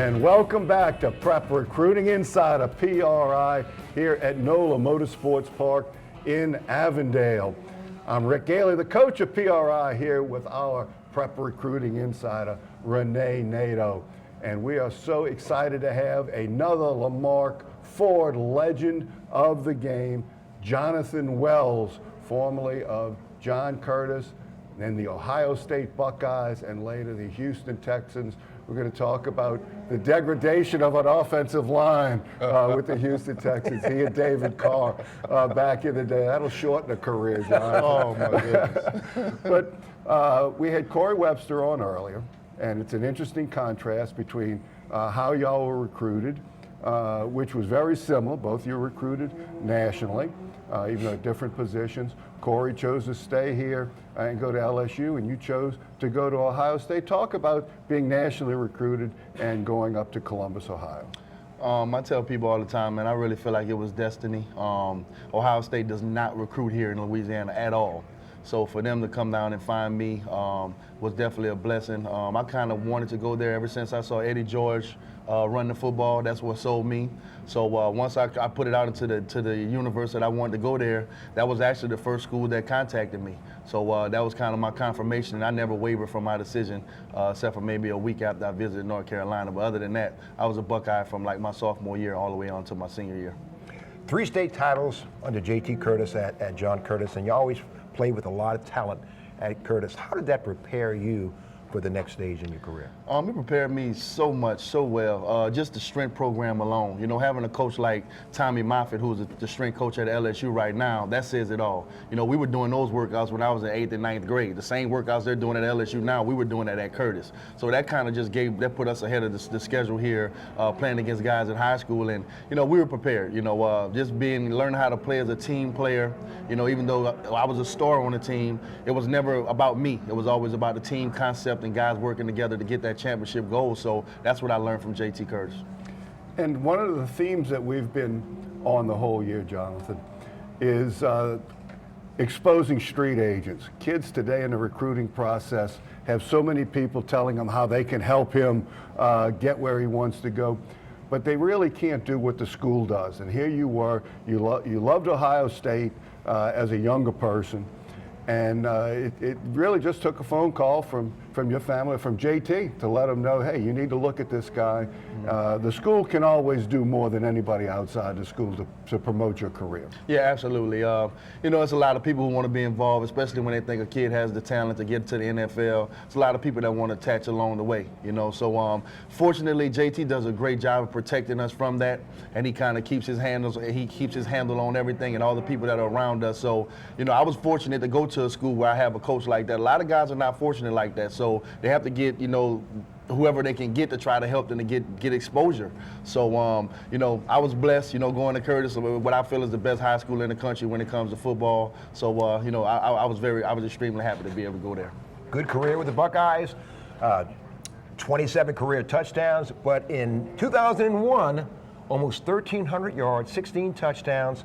And welcome back to Prep Recruiting Insider PRI here at NOLA Motorsports Park in Avondale. I'm Rick Gailey, the coach of PRI, here with our Prep Recruiting Insider, Renee Nato. And we are so excited to have another Lamarck Ford legend of the game, Jonathan Wells, formerly of John Curtis, and the Ohio State Buckeyes, and later the Houston Texans. We're going to talk about the degradation of an offensive line with the Houston Texans. He and David Carr back in the day. That'll shorten a career, John. Oh, my goodness. But we had Corey Webster on earlier, and it's an interesting contrast between how y'all were recruited, which was very similar. Both you were recruited nationally, even though different positions. Corey chose to stay here and go to LSU, and you chose to go to Ohio State. Talk about being nationally recruited and going up to Columbus, Ohio. I tell people all the time, man, I really feel like it was destiny. Ohio State does not recruit here in Louisiana at all. So for them to come down and find me was definitely a blessing. I kind of wanted to go there ever since I saw Eddie George run the football. That's what sold me. So once I put it out into the universe that I wanted to go there, that was actually the first school that contacted me. So that was kind of my confirmation, and I never wavered from my decision, except for maybe a week after I visited North Carolina. But other than that, I was a Buckeye from like my sophomore year all the way on to my senior year. 3 state titles under J.T. Curtis at John Curtis, and you always played with a lot of talent at Curtis. How did that prepare you for the next stage in your career? It prepared me so much, so well. Just the strength program alone. You know, having a coach like Tommy Moffitt, who's the strength coach at LSU right now, that says it all. You know, we were doing those workouts when I was in 8th and 9th grade. The same workouts they're doing at LSU now, we were doing that at Curtis. So that kind of just put us ahead of the schedule here, playing against guys in high school. And, you know, we were prepared. You know, learning how to play as a team player. You know, even though I was a star on the team, it was never about me. It was always about the team concept and guys working together to get that championship goal. So that's what I learned from J.T. Curtis. And one of the themes that we've been on the whole year, Jonathan, is exposing street agents. Kids today in the recruiting process have so many people telling them how they can help him get where he wants to go, but they really can't do what the school does. And here you were, you loved Ohio State as a younger person, and it really just took a phone call from your family, from JT, to let them know, hey, you need to look at this guy. The school can always do more than anybody outside the school to promote your career. Yeah, absolutely. You know, it's a lot of people who want to be involved, especially when they think a kid has the talent to get to the NFL. It's a lot of people that want to attach along the way, you know. So fortunately, JT does a great job of protecting us from that, and he kind of keeps his handle on everything and all the people that are around us. So, you know, I was fortunate to go to a school where I have a coach like that. A lot of guys are not fortunate like that. So they have to get, you know, whoever they can get to try to help them to get exposure. So, you know, I was blessed, you know, going to Curtis, what I feel is the best high school in the country when it comes to football. So, you know, I was extremely happy to be able to go there. Good career with the Buckeyes, 27 career touchdowns, but in 2001, almost 1,300 yards, 16 touchdowns,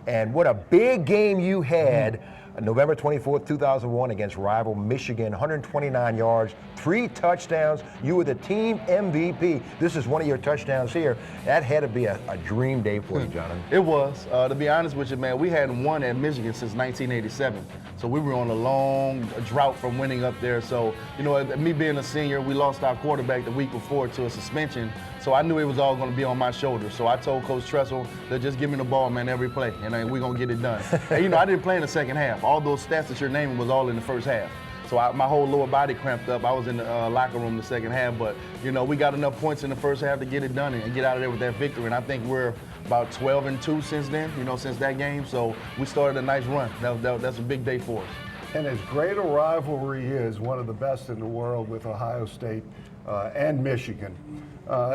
and what a big game you had. November 24th, 2001 against rival Michigan, 129 yards, 3 touchdowns. You were the team MVP. This is one of your touchdowns here. That had to be a dream day for you, Jonathan. It was. To be honest with you, man, we hadn't won at Michigan since 1987. So we were on a long drought from winning up there. So, you know, me being a senior, we lost our quarterback the week before to a suspension. So I knew it was all going to be on my shoulders. So I told Coach Tressel to just give me the ball, man, every play, and we're going to get it done. And, you know, I didn't play in the second half. All those stats that you're naming was all in the first half. So my whole lower body cramped up. I was in the locker room the second half. But, you know, we got enough points in the first half to get it done and get out of there with that victory. And I think we're about 12-2 since then, you know, since that game. So we started a nice run. That's a big day for us. And as great a rivalry is, one of the best in the world with Ohio State and Michigan,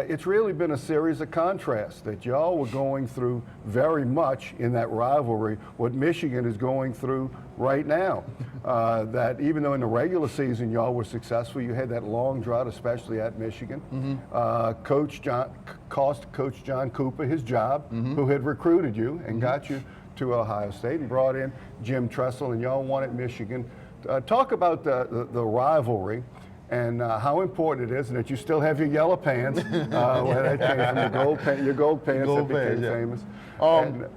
it's really been a series of contrasts that y'all were going through very much in that rivalry, what Michigan is going through right now. That even though in the regular season y'all were successful, you had that long drought, especially at Michigan. Coach John cost Coach John Cooper his job, who had recruited you and got you to Ohio State, and brought in Jim Tressel, and y'all won at Michigan. Talk about the rivalry and how important it is, and that you still have your yellow pants, where that came from, your gold pants Gold that became pants, yeah. famous.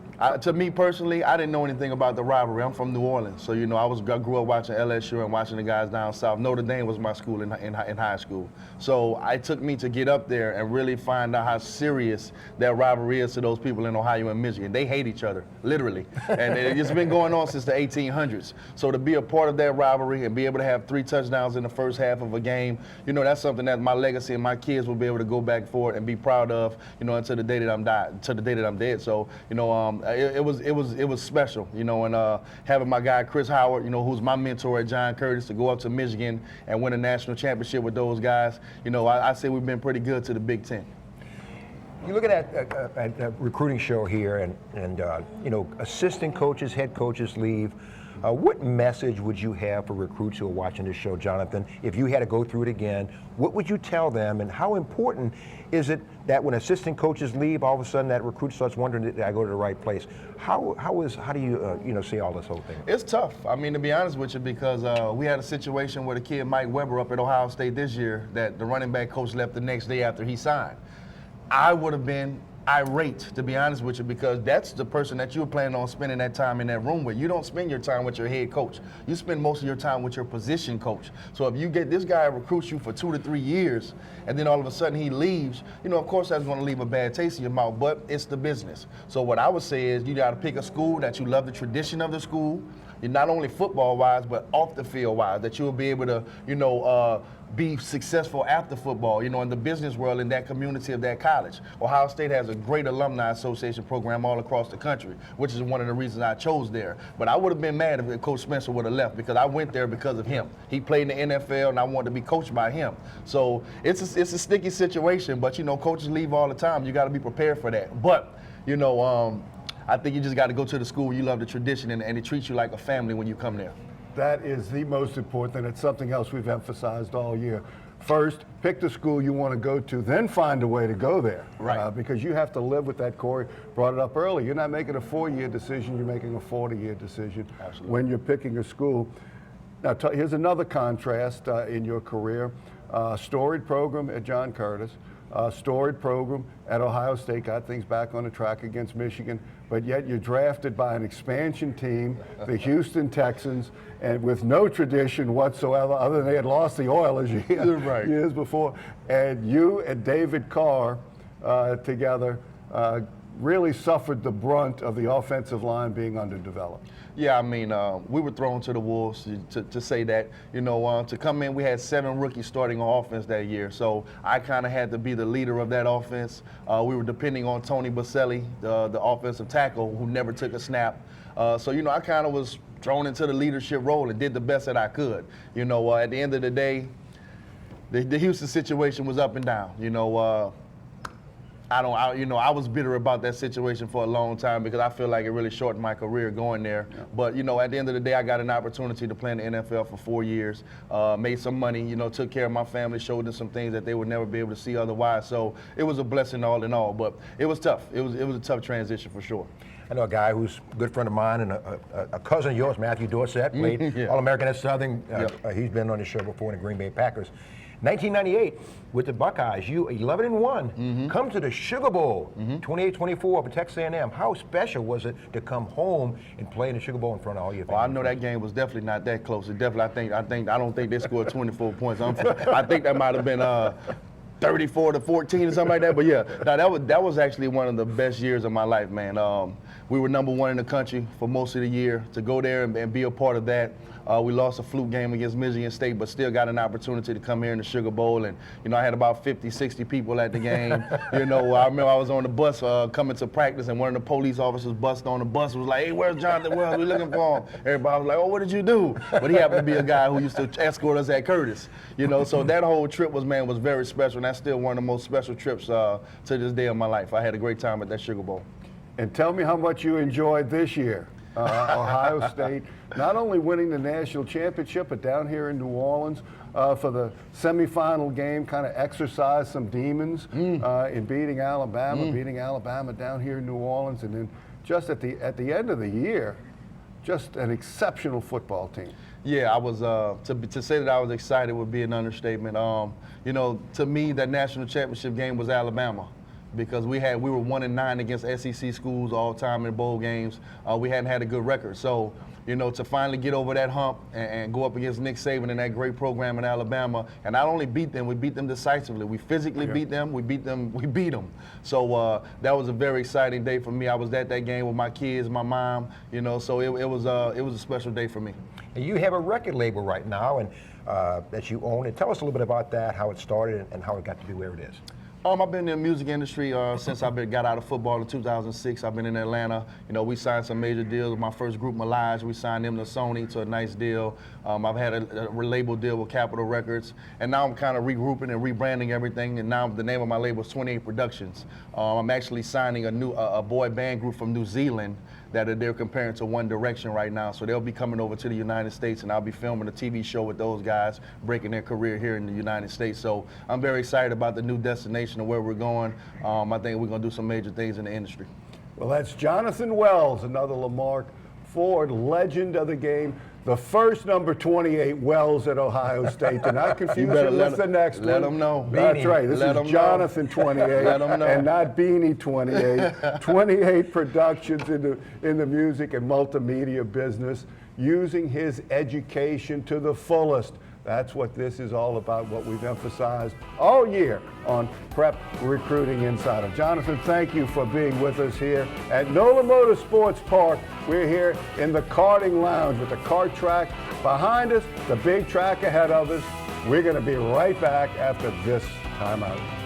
To me personally, I didn't know anything about the rivalry. I'm from New Orleans, so you know I grew up watching LSU and watching the guys down south. Notre Dame was my school in high school, so it took me to get up there and really find out how serious that rivalry is to those people in Ohio and Michigan. They hate each other, literally, and it's been going on since the 1800s. So to be a part of that rivalry and be able to have 3 touchdowns in the first half of a game, you know, that's something that my legacy and my kids will be able to go back for and be proud of, you know, until the day that I'm dead. So, you know, it was special, you know, and having my guy Chris Howard, you know, who's my mentor at John Curtis, to go up to Michigan and win a national championship with those guys, you know, I say we've been pretty good to the Big Ten. You're looking at a recruiting show here, and you know, assistant coaches, head coaches leave. What message would you have for recruits who are watching this show, Jonathan? If you had to go through it again, what would you tell them, and how important is it that when assistant coaches leave, all of a sudden that recruit starts wondering, did I go to the right place? How do you you know, see all this whole thing? It's tough. I mean, to be honest with you, because we had a situation where the kid Mike Weber up at Ohio State this year, that the running back coach left the next day after he signed. I would have been irate, to be honest with you, because that's the person that you were planning on spending that time in that room with. You don't spend your time with your head coach. You spend most of your time with your position coach. So if you get this guy recruits you for 2 to 3 years, and then all of a sudden he leaves, you know, of course that's going to leave a bad taste in your mouth, but it's the business. So what I would say is you got to pick a school that you love the tradition of the school, not only football-wise, but off the field-wise, that you'll be able to, you know, be successful after football, you know, in the business world, in that community of that college. Ohio State has a great alumni association program all across the country, which is one of the reasons I chose there. But I would have been mad if Coach Spencer would have left, because I went there because of him. He played in the NFL, and I wanted to be coached by him. So it's a sticky situation, but, you know, coaches leave all the time. You got to be prepared for that. But, you know, I think you just got to go to the school. You love the tradition, and it treats you like a family when you come there. That is the most important, and it's something else we've emphasized all year. First, pick the school you want to go to, then find a way to go there. Right. Because you have to live with that. Corey brought it up early. You're not making a 4-year decision, you're making a 40-year decision. Absolutely. When you're picking a school. Now, here's another contrast in your career. Storied program at John Curtis, storied program at Ohio State, got things back on the track against Michigan, but yet you're drafted by an expansion team, the Houston Texans, and with no tradition whatsoever, other than they had lost the Oilers years before. And you and David Carr together really suffered the brunt of the offensive line being underdeveloped. Yeah, I mean, we were thrown to the wolves, to say that. You know, to come in, we had 7 rookies starting on offense that year, so I kind of had to be the leader of that offense. We were depending on Tony Baselli, the offensive tackle, who never took a snap. So, you know, I kind of was thrown into the leadership role and did the best that I could. You know, at the end of the day, the Houston situation was up and down. You know, I was bitter about that situation for a long time, because I feel like it really shortened my career going there. Yeah. But, you know, at the end of the day, I got an opportunity to play in the NFL for 4 years, made some money, you know, took care of my family, showed them some things that they would never be able to see otherwise. So it was a blessing all in all, but it was tough. It was a tough transition for sure. I know a guy who's a good friend of mine and a cousin of yours, Matthew Dorsett, played All-American at Southern. He's been on the show before in the Green Bay Packers. 1998, with the Buckeyes, you 11-1, come to the Sugar Bowl, 28-24 up at Texas A&M. How special was it to come home and play in the Sugar Bowl in front of all your fans? Oh, I know that game was definitely not that close. It definitely, I don't think they scored 24 points. I think that might have been 34-14 or something like that. But yeah, that was actually one of the best years of my life, man. We were #1 in the country for most of the year. To go there and be a part of that, we lost a fluke game against Michigan State, but still got an opportunity to come here in the Sugar Bowl. And, you know, I had about 50, 60 people at the game. You know, I remember I was on the bus coming to practice, and one of the police officers busted on the bus and was like, "Hey, where's Jonathan Wells? We're looking for him." Everybody was like, "Oh, what did you do?" But he happened to be a guy who used to escort us at Curtis. You know, so that whole trip was very special, and that's still one of the most special trips to this day of my life. I had a great time at that Sugar Bowl. And tell me how much you enjoyed this year. Ohio State, not only winning the national championship, but down here in New Orleans for the semifinal game, kind of exercised some demons in beating Alabama down here in New Orleans, and then just at the end of the year, just an exceptional football team. Yeah, I was to say that I was excited would be an understatement. You know, to me, that national championship game was Alabama, because we were 1-9 against SEC schools all time in bowl games. We hadn't had a good record, so you know, to finally get over that hump and go up against Nick Saban and that great program in Alabama, and not only beat them, we beat them decisively. We physically beat them, we beat them. So that was a very exciting day for me. I was at that game with my kids, my mom, you know, so it was a special day for me. And you have a record label right now, and that you own. And tell us a little bit about that, how it started, and how it got to be where it is. I've been in the music industry since I got out of football in 2006. I've been in Atlanta. You know, we signed some major deals. My first group, Melage, we signed them to Sony to a nice deal. I've had a label deal with Capitol Records, and now I'm kind of regrouping and rebranding everything. And now the name of my label is 28 Productions. I'm actually signing a boy band group from New Zealand that they're comparing to One Direction right now. So they'll be coming over to the United States, and I'll be filming a TV show with those guys, breaking their career here in the United States. So I'm very excited about the new destination and where we're going. I think we're going to do some major things in the industry. Well, that's Jonathan Wells, another Lamarck Ford legend of the game. The first number 28 Wells at Ohio State. Do not confuse it with the next one. Let them know. That's right. This is Jonathan 28 and not Beanie 28. 28 Productions in the music and multimedia business, using his education to the fullest. That's what this is all about, what we've emphasized all year on Prep Recruiting Insider. Jonathan, thank you for being with us here at NOLA Motorsports Park. We're here in the karting lounge with the kart track behind us, the big track ahead of us. We're going to be right back after this timeout.